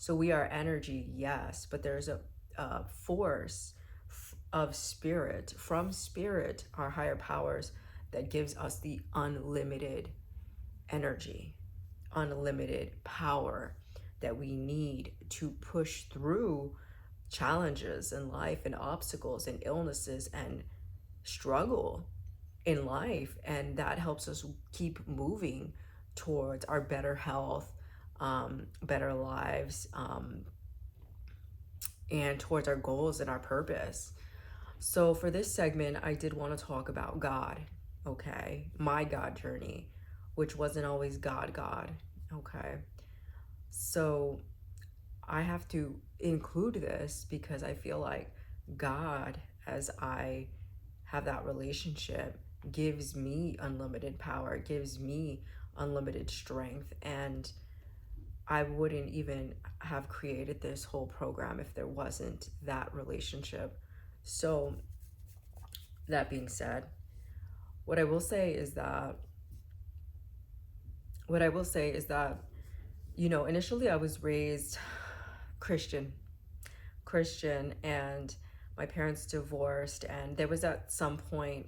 So we are energy, yes, but there's a force of spirit, from spirit, our higher powers, that gives us the unlimited energy, unlimited power that we need to push through challenges in life and obstacles and illnesses and struggle in life. And that helps us keep moving towards our better health, better lives, and towards our goals and our purpose. So for this segment, I did want to talk about God, okay? My God journey, which wasn't always God, okay? So I have to include this because I feel like God, as I have that relationship, gives me unlimited power, gives me unlimited strength. And I wouldn't even have created this whole program if there wasn't that relationship. So, that being said, what I will say is that, what I will say is that, initially I was raised Christian, and my parents divorced. And there was at some point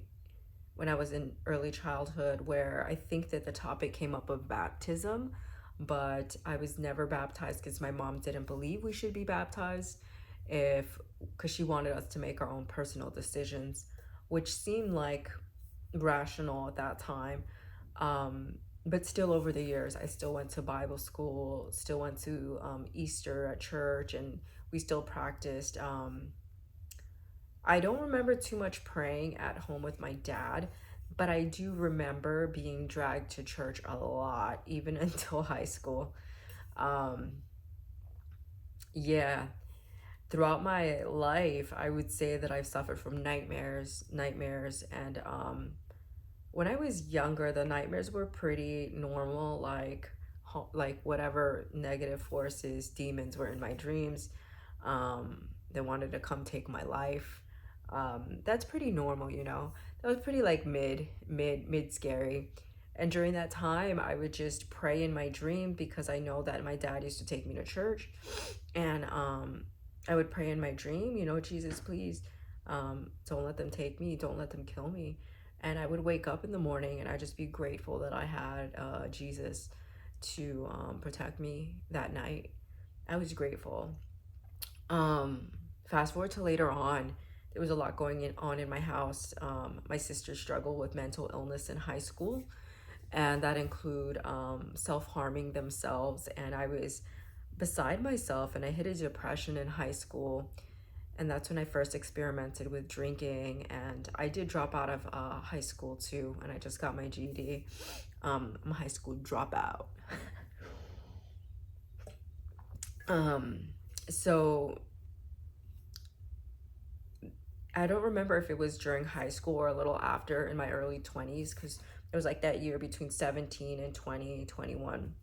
when I was in early childhood where I think that the topic came up of baptism, but I was never baptized because my mom didn't believe we should be baptized, if because she wanted us to make our own personal decisions, which seemed like rational at that time. But still, over the years, I still went to Bible school, still went to Easter at church, and we still practiced. I don't remember too much praying at home with my dad, but I do remember being dragged to church a lot, even until high school. Um, yeah, throughout my life, I would say that I've suffered from nightmares, and when I was younger, the nightmares were pretty normal, like whatever negative forces, demons were in my dreams. They wanted to come take my life. That's pretty normal, you know. That was pretty like mid scary. And during that time, I would just pray in my dream because I know that my dad used to take me to church, and I would pray in my dream, Jesus, please, don't let them take me, don't let them kill me. And I would wake up in the morning and I'd just be grateful that I had Jesus to protect me that night. I was grateful. Um, Fast forward to later on, there was a lot on in my house. My sister struggled with mental illness in high school, and that include self-harming themselves. And I was beside myself, and I hit a depression in high school. And that's when I first experimented with drinking. And I did drop out of high school too, and I just got my GED. I'm a high school dropout. um, so I don't remember if it was during high school or a little after, in my early 20s, because it was like that year between 17 and 21,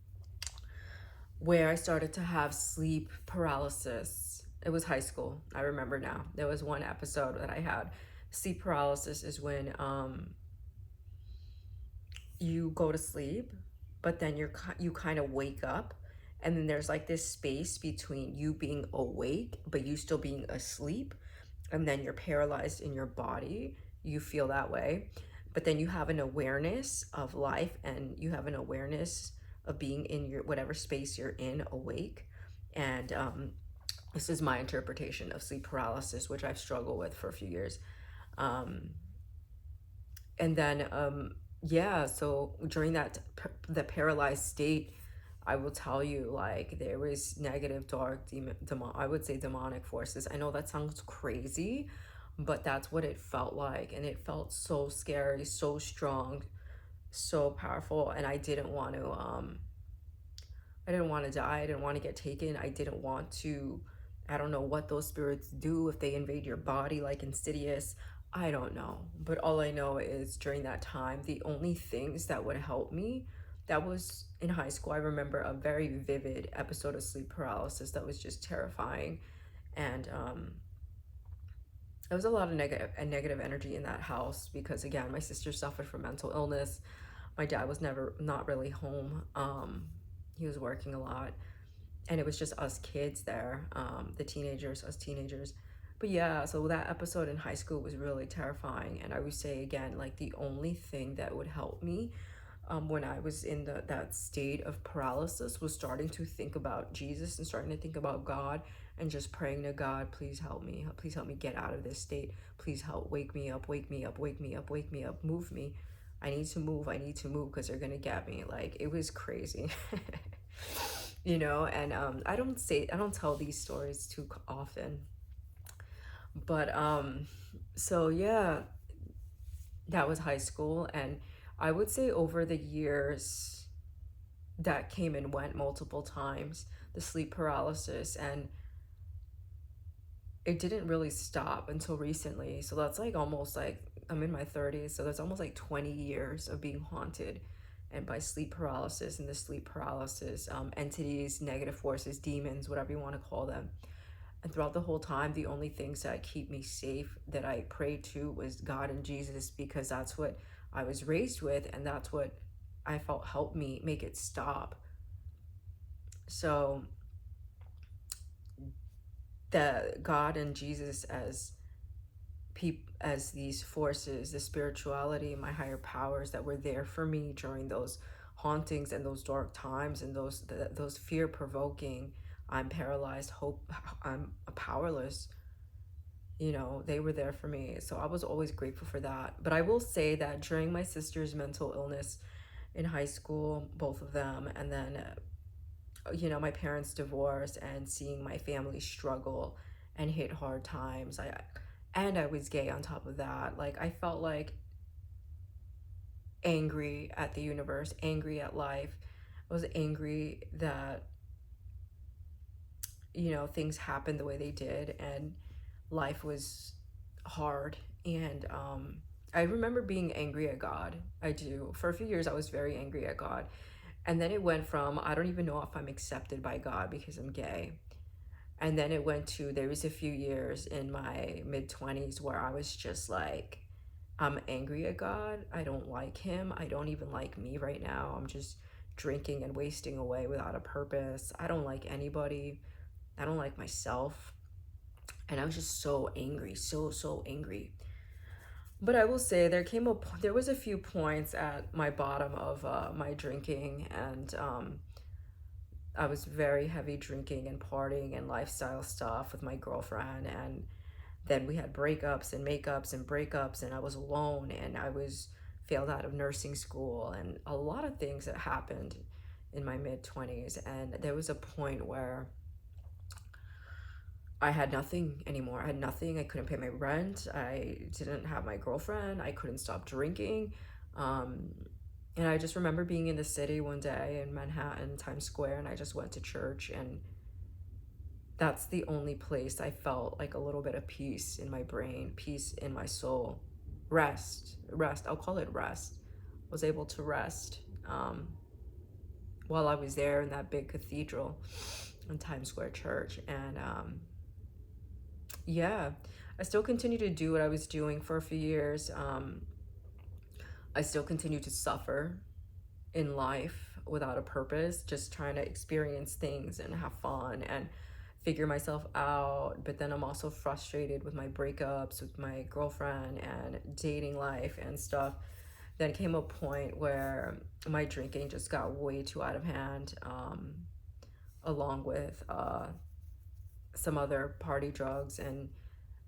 where I started to have sleep paralysis. It was high school. I remember now. There was one episode that I had. Sleep paralysis is when you go to sleep, but then you kind of wake up, and then there's like this space between you being awake but you still being asleep, and then you're paralyzed in your body. You feel that way, but then you have an awareness of life, and you have an awareness of being in your whatever space you're in, awake. And this is my interpretation of sleep paralysis, which I've struggled with for a few years. um, and then yeah, so during the paralyzed state, I will tell you, like, there was negative, dark, I would say demonic forces. I know that sounds crazy, but that's what it felt like. And it felt so scary, so strong, so powerful. And I didn't want to die. I didn't want to get taken. I didn't want to, I don't know what those spirits do, if they invade your body like Insidious. I don't know. But all I know is during that time, the only things that would help me, that was in high school. I remember a very vivid episode of sleep paralysis that was just terrifying. And there was a lot of negative energy in that house because, again, my sister suffered from mental illness. My dad was never not really home. He was working a lot. and it was just us kids there, the teenagers, us teenagers. But yeah, so that episode in high school was really terrifying. And I would say again, like the only thing that would help me when I was in that state of paralysis was starting to think about Jesus and starting to think about God and just praying to God, please help me get out of this state. Please help, wake me up, wake me up, wake me up, wake me up, move me. I need to move because they're gonna get me. Like it was crazy. You know, and I don't tell these stories too often, but so yeah, that was high school. And I would say over the years that came and went multiple times, the sleep paralysis, and it didn't really stop until recently. So that's like almost like I'm in my 30s, so that's almost like 20 years of being haunted and by sleep paralysis. And the sleep paralysis entities, negative forces, demons, whatever you want to call them. And throughout the whole time, the only things that keep me safe that I prayed to was God and Jesus, because that's what I was raised with, and that's what I felt helped me make it stop. So the God and Jesus as these forces, the spirituality, my higher powers that were there for me during those hauntings and those dark times and those fear provoking, I'm paralyzed, hope, I'm powerless, you know, they were there for me. So I was always grateful for that. But I will say that during my sister's mental illness in high school, both of them, and then you know, my parents' divorce and seeing my family struggle and hit hard times, I was gay on top of that. Like I felt like angry at the universe, angry at life. I was angry that, you know, things happened the way they did and life was hard. And I remember being angry at God. I do. For a few years I was very angry at God. And then it went from I don't even know if I'm accepted by God because I'm gay. And then it went to there was a few years in my mid 20s where I was just like, I'm angry at God. I don't like him. I don't even like me right now. I'm just drinking and wasting away without a purpose. I don't like anybody. I don't like myself. And I was just so angry, so angry. But I will say there was a few points at my bottom of my drinking, and I was very heavy drinking and partying and lifestyle stuff with my girlfriend. And then we had breakups and makeups and breakups, and I was alone, and I was failed out of nursing school, and a lot of things that happened in my mid 20s. And there was a point where I had nothing anymore. I had nothing. I couldn't pay my rent. I didn't have my girlfriend. I couldn't stop drinking. Um, and I just remember being in the city one day in Manhattan, Times Square, and I just went to church. And that's the only place I felt like a little bit of peace in my brain, peace in my soul, rest. I'll call it rest. I was able to rest while I was there in that big cathedral in Times Square Church. And yeah, I still continue to do what I was doing for a few years. I still continue to suffer in life without a purpose, just trying to experience things and have fun and figure myself out. But then I'm also frustrated with my breakups with my girlfriend and dating life and stuff. Then came a point where my drinking just got way too out of hand, along with some other party drugs. And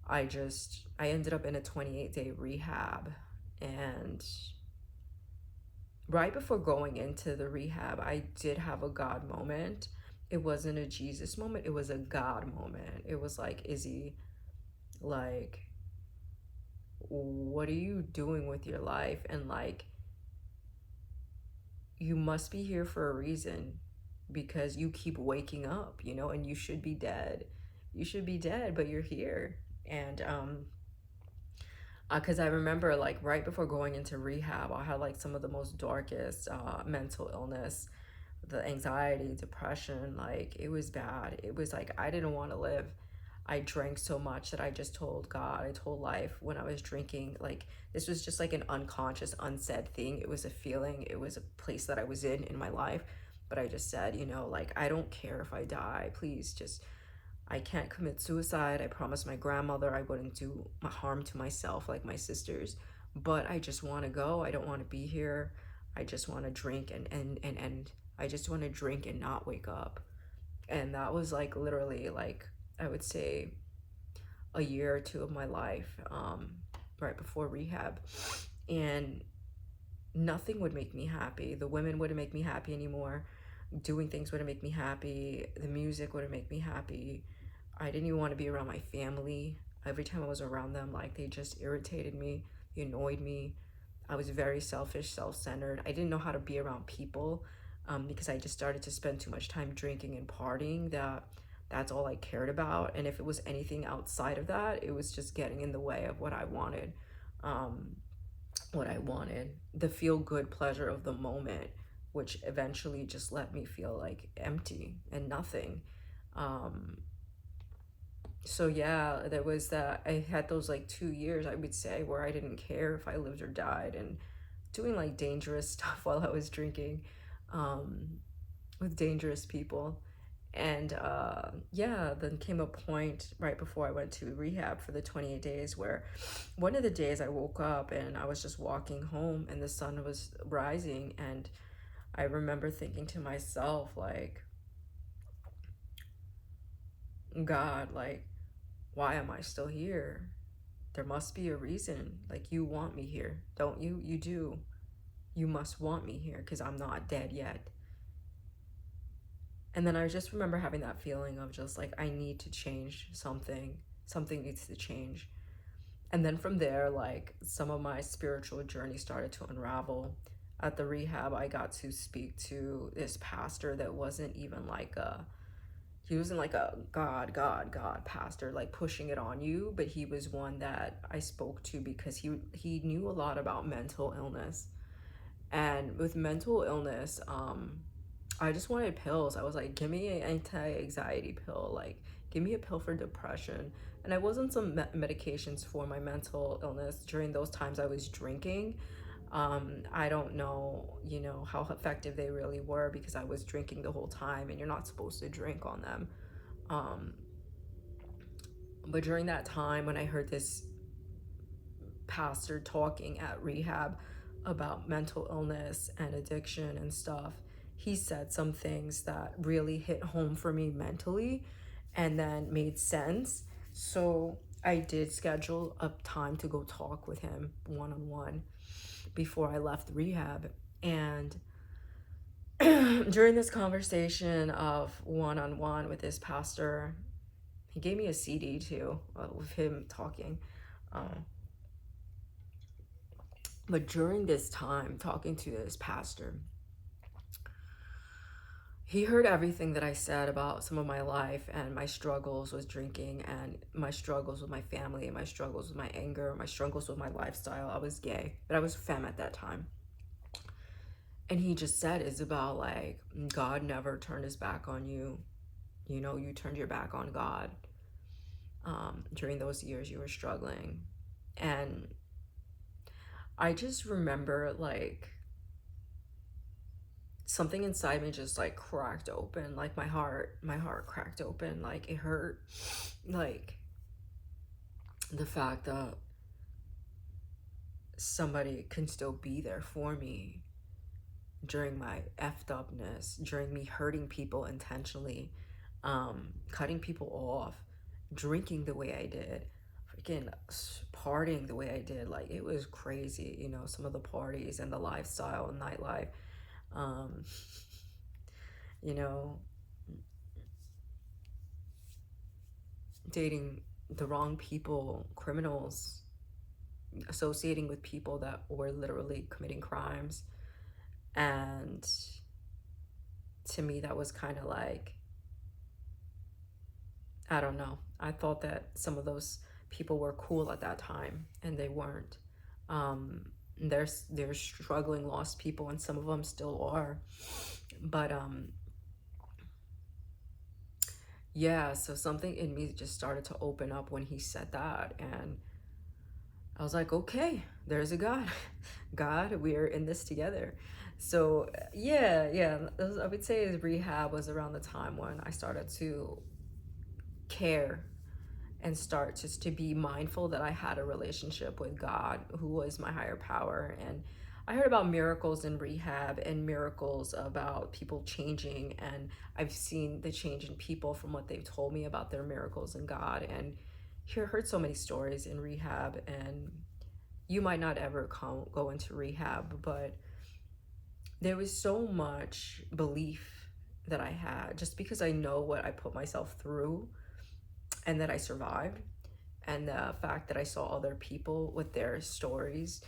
I ended up in a 28-day rehab. And right before going into the rehab, I did have a God moment. It wasn't a Jesus moment, it was a God moment. It was like, Izzy, like, what are you doing with your life? And like, you must be here for a reason, because you keep waking up, you know, and you should be dead. You should be dead, but you're here. And because I remember like right before going into rehab, I had like some of the most darkest mental illness, the anxiety, depression. Like it was bad. It was like I didn't want to live. I drank so much that I just told God, I told life when I was drinking, like this was just like an unconscious, unsaid thing. It was a feeling, it was a place that I was in my life. But I just said, you know, like, I don't care if I die. Please just, I can't commit suicide. I promised my grandmother I wouldn't do harm to myself like my sisters. But I just want to go. I don't want to be here. I just want to drink and I just want to drink and not wake up. And that was like literally like, I would say a year or two of my life, right before rehab. And nothing would make me happy. The women wouldn't make me happy anymore. Doing things wouldn't make me happy. The music wouldn't make me happy. I didn't even want to be around my family. Every time I was around them, like, they just irritated me, they annoyed me. I was very selfish, self-centered. I didn't know how to be around people, because I just started to spend too much time drinking and partying. That's all I cared about. And if it was anything outside of that, it was just getting in the way of what I wanted. Um, what I wanted, the feel good pleasure of the moment, which eventually just let me feel like empty and nothing. Um, so yeah, there was that. I had those like 2 years, I would say, where I didn't care if I lived or died, and doing like dangerous stuff while I was drinking, um, with dangerous people. And yeah, then came a point right before I went to rehab for the 28 days where one of the days I woke up and I was just walking home and the sun was rising. And I remember thinking to myself, like, God, like, why am I still here? There must be a reason. Like, you want me here, don't you? You do. You must want me here because I'm not dead yet. And then I just remember having that feeling of just like, I need to change something. Something needs to change. And then from there, like, some of my spiritual journey started to unravel. At the rehab, I got to speak to this pastor that wasn't even like a, he wasn't like a God pastor, like pushing it on you, but he was one that I spoke to because he knew a lot about mental illness. And with mental illness, I just wanted pills. I was like, give me an anti-anxiety pill, like give me a pill for depression. And I was on some medications for my mental illness during those times I was drinking. I don't know, you know, how effective they really were because I was drinking the whole time and you're not supposed to drink on them. Um, but during that time when I heard this pastor talking at rehab about mental illness and addiction and stuff, he said some things that really hit home for me mentally and then made sense. So I did schedule a time to go talk with him one on one before I left rehab. And during this conversation of one on one with this pastor, he gave me a CD too, with him talking. Um, But during this time, talking to this pastor, he heard everything that I said about some of my life and my struggles with drinking and my struggles with my family and my struggles with my anger, my struggles with my lifestyle. I was gay, but I was femme at that time. And he just said, Isabel, like, God never turned his back on you. You know, you turned your back on God, during those years you were struggling. And I just remember, like, something inside me just like cracked open, like my heart cracked open, like it hurt, like the fact that somebody can still be there for me during my effed upness, during me hurting people intentionally, cutting people off, drinking the way I did, freaking partying the way I did. Like, it was crazy, you know, some of the parties and the lifestyle and nightlife. um you know, dating the wrong people, criminals, associating with people that were literally committing crimes. And to me, that was kind of like, I don't know. I thought that some of those people were cool at that time, and they weren't. They're struggling, lost people, and some of them still are. But yeah. So something in me just started to open up when he said that, and I was like, okay, there's a God. God, we are in this together. So yeah, yeah, I would say rehab was around the time when I started to care and start just to be mindful that I had a relationship with God, who was my higher power. And I heard about miracles in rehab and miracles about people changing. And I've seen the change in people from what they've told me about their miracles in God. And heard so many stories in rehab. And you might not ever go into rehab, but there was so much belief that I had just because I know what I put myself through and that I survived, and the fact that I saw other people with their stories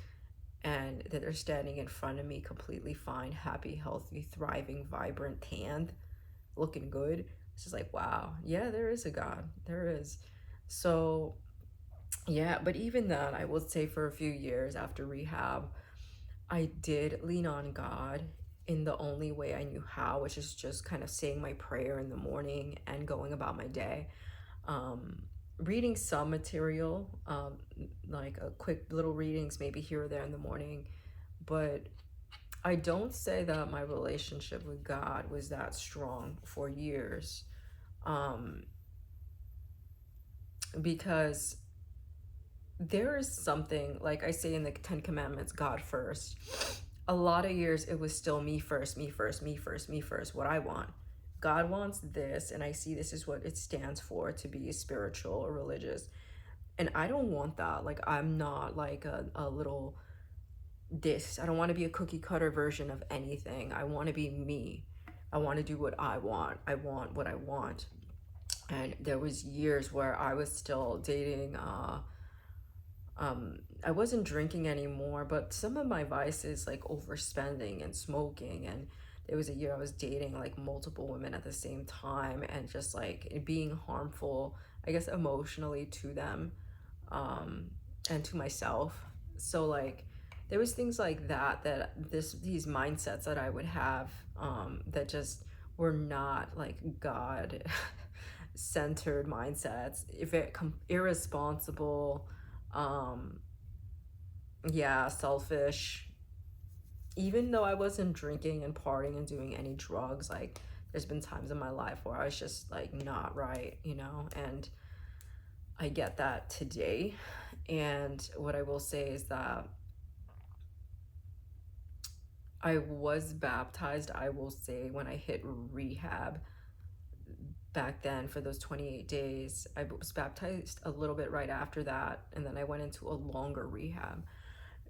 and that they're standing in front of me completely fine, happy, healthy, thriving, vibrant, tanned, looking good. It's just like, wow, yeah, there is a God. There is. So, yeah, but even then, I would say for a few years after rehab, I did lean on God in the only way I knew how, which is just kind of saying my prayer in the morning and going about my day. Um, Reading some material, like a quick little readings, maybe here or there in the morning. But I don't say that my relationship with God was that strong for years, um, because there is something, like I say in the Ten Commandments, God first. A lot of years it was still me first, me first, me first, me first, what I want. God wants this, and I see this is what it stands for, to be spiritual or religious. And I don't want that. Like, I'm not like a little this. I don't want to be a cookie cutter version of anything. I want to be me. I want to do what I want. I want what I want. And there was years where I was still dating I wasn't drinking anymore, but some of my vices, like overspending and smoking, and there was a year I was dating like multiple women at the same time and just like being harmful, I guess, emotionally to them, um, and to myself. So like there was things like that, these mindsets that I would have, that just were not like God centered mindsets. If it irresponsible, um yeah, selfish. Even though I wasn't drinking and partying and doing any drugs, like there's been times in my life where I was just like not right, and I get that today. And what I will say is that I was baptized, I will say, when I hit rehab back then for those 28 days. I was baptized a little bit right after that, and then I went into a longer rehab.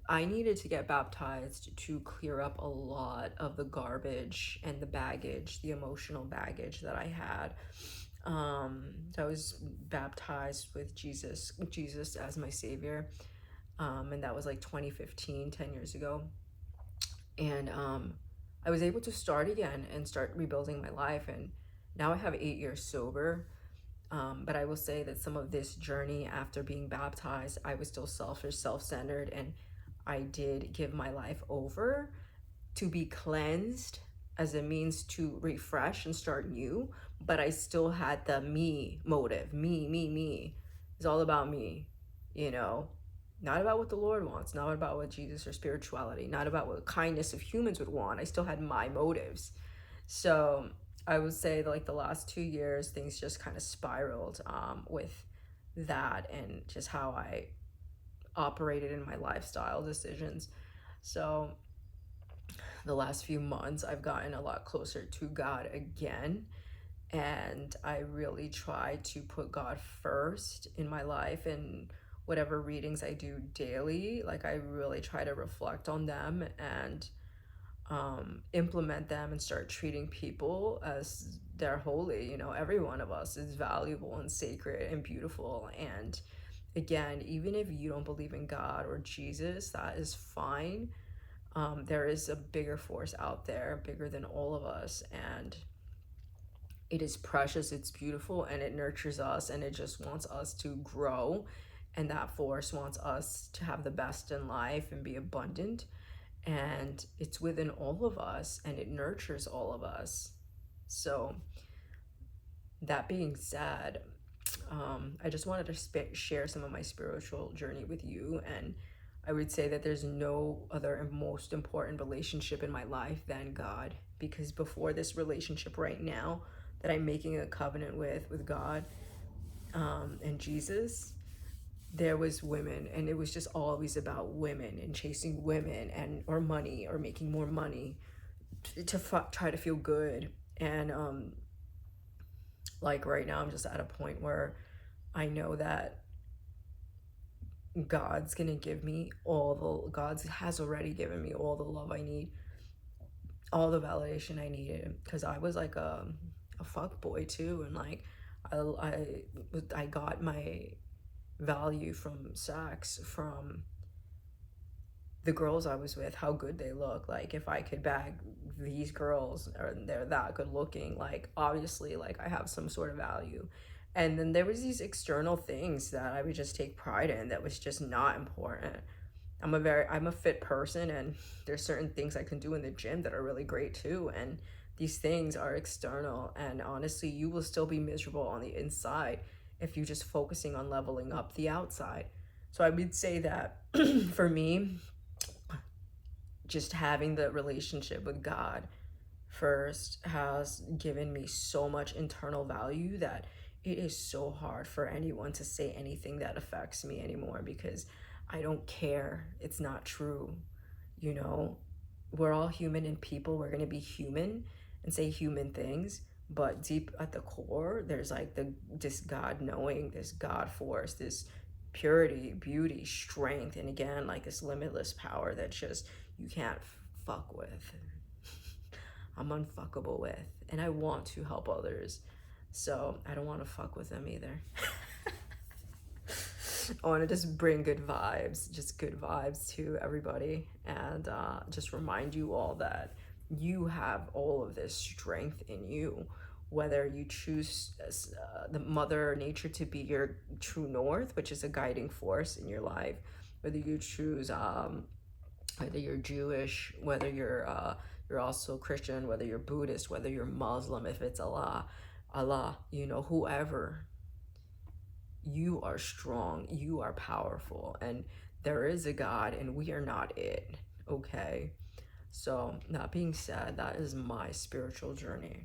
I needed to get baptized to clear up a lot of the garbage and the baggage, the emotional baggage that I had. So I was baptized with Jesus as my savior. And that was like 2015, 10 years ago. And I was able to start again and start rebuilding my life. And now I have 8 years sober. But I will say that some of this journey after being baptized, I was still selfish, self-centered, and I did give my life over to be cleansed as a means to refresh and start new. But I still had the me motive. Me. It's all about me, you know? Not about what the Lord wants, not about what Jesus or spirituality, not about what kindness of humans would want. I still had my motives. So I would say that, like, the last 2 years, things just kind of spiraled, with that and just how I operated in my lifestyle decisions. So the last few months, I've gotten a lot closer to God again. And I really try to put God first in my life, and whatever readings I do daily, like I really try to reflect on them and implement them and start treating people as they're holy. Every one of us is valuable and sacred and beautiful. And again, even if you don't believe in God or Jesus, that is fine. There is a bigger force out there, bigger than all of us. And it is precious, it's beautiful, and it nurtures us, and it just wants us to grow. And that force wants us to have the best in life and be abundant. And it's within all of us, and it nurtures all of us. So, that being said, I just wanted to share some of my spiritual journey with you. And I would say that there's no other and most important relationship in my life than God. Because before this relationship right now that I'm making a covenant with God, and Jesus, there was women, and it was just always about women and chasing women and or money or making more money try to feel good. And like right now I'm just at a point where I know that God has already given me all the love I need, all the validation I needed, because I was like a fuck boy too. And like I got my value from sex, from the girls I was with, how good they look. Like if I could bag these girls or they're that good looking, like obviously like I have some sort of value. And then there was these external things that I would just take pride in that was just not important. I'm a fit person, and there's certain things I can do in the gym that are really great too. And these things are external, and honestly you will still be miserable on the inside if you're just focusing on leveling up the outside. So I would say that for me, just having the relationship with God first has given me so much internal value that it is so hard for anyone to say anything that affects me anymore, because I don't care. It's not true. You know, we're all human, and people, we're going to be human and say human things, but deep at the core there's like this God knowing, this God force, this purity, beauty, strength, and again like this limitless power that just you can't fuck with. I'm unfuckable with, and I want to help others, so I don't want to fuck with them either. I want to just bring good vibes to everybody, and just remind you all that you have all of this strength in you. Whether you choose the Mother Nature to be your true north, which is a guiding force in your life, whether you choose whether you're Jewish, whether you're also Christian, whether you're Buddhist, whether you're Muslim, if it's Allah, you know, whoever, you are strong, you are powerful, and there is a God, and we are not it. Okay. So that being said, that is my spiritual journey.